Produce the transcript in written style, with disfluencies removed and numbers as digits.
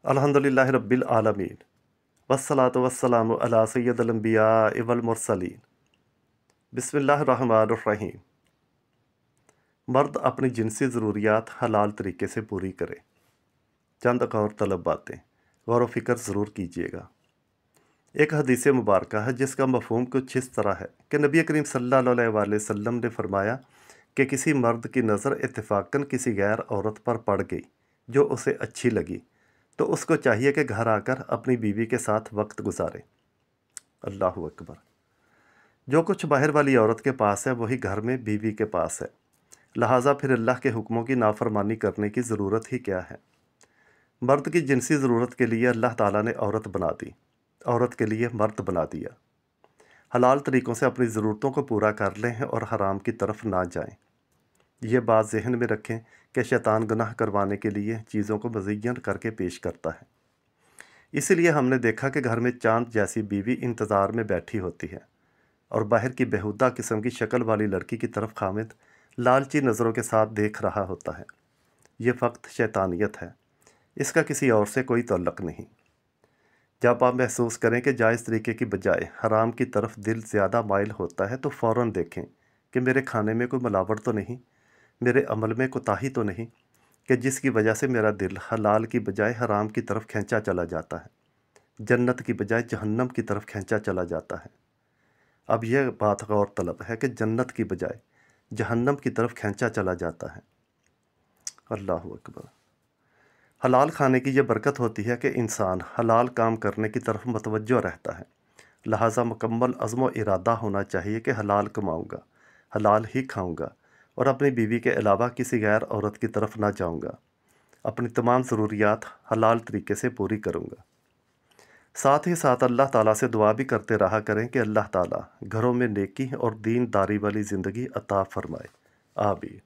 अल्हम्दुलिल्लाहि रब्बिल आलमीन वस्सलातु वस्सलामु अला सय्यदिल अंबिया'i वल मुरसलीन। बिस्मिल्लाहिर रहमानिर रहीम। मर्द अपनी जिनसी ज़रूरियात हलाल तरीके से पूरी करे। चंद गौर तलब बातें गौर व फिक्र ज़रूर कीजिएगा। एक हदीस मुबारक है जिसका मफ़हूम कुछ इस तरह है कि नबी करीम सल्लल्लाहु अलैहि वसल्लम ने फरमाया कि किसी मर्द की नज़र इत्तेफाकन किसी गैर औरत पर पड़ गई जो उसे अच्छी लगी, तो उसको चाहिए कि घर आकर अपनी बीवी के साथ वक्त गुजारे। अल्लाहु अकबर। जो कुछ बाहर वाली औरत के पास है वही घर में बीवी के पास है, लिहाजा फिर अल्लाह के हुक्मों की नाफरमानी करने की ज़रूरत ही क्या है। मर्द की जिनसी ज़रूरत के लिए अल्लाह ताला ने औरत बना दी, औरत के लिए मर्द बना दिया। हलाल तरीक़ों से अपनी ज़रूरतों को पूरा कर लें और हराम की तरफ ना जाएं। ये बात जहन में रखें कि शैतान गुनाह करवाने के लिए चीज़ों को मज़य्यन करके पेश करता है। इसीलिए हमने देखा कि घर में चांद जैसी बीवी इंतज़ार में बैठी होती है और बाहर की बेहुदा किस्म की शक्ल वाली लड़की की तरफ खामिद लालची नज़रों के साथ देख रहा होता है। ये फ़क्त शैतानियत है, इसका किसी और से कोई तल्लुक़ नहीं। जब आप महसूस करें कि जायज़ तरीके की बजाय हराम की तरफ दिल ज़्यादा माइल होता है तो फ़ौरन देखें कि मेरे खाने में कोई मिलावट तो नहीं, मेरे अमल में कोताही तो नहीं, कि जिसकी वजह से मेरा दिल हलाल की बजाय हराम की तरफ खींचा चला जाता है, जन्नत की बजाय जहन्नम की तरफ खींचा चला जाता है। अब यह बात गौर तलब है कि जन्नत की बजाय जहन्नम की तरफ खींचा चला जाता है। अल्लाहु अकबर। हलाल खाने की यह बरकत होती है कि इंसान हलाल काम करने की तरफ मतवज्जो रहता है, लिहाजा मुकम्मल अज़्म व इरादा होना चाहिए कि हलाल कमाऊँगा, हलाल ही खाऊँगा और अपनी बीवी के अलावा किसी गैर औरत की तरफ ना जाऊँगा। अपनी तमाम ज़रूरियात हलाल तरीके से पूरी करूँगा। साथ ही साथ अल्लाह ताला से दुआ भी करते रहा करें कि अल्लाह ताला घरों में नेकी और दीनदारी वाली ज़िंदगी अता फ़रमाए। आमीन।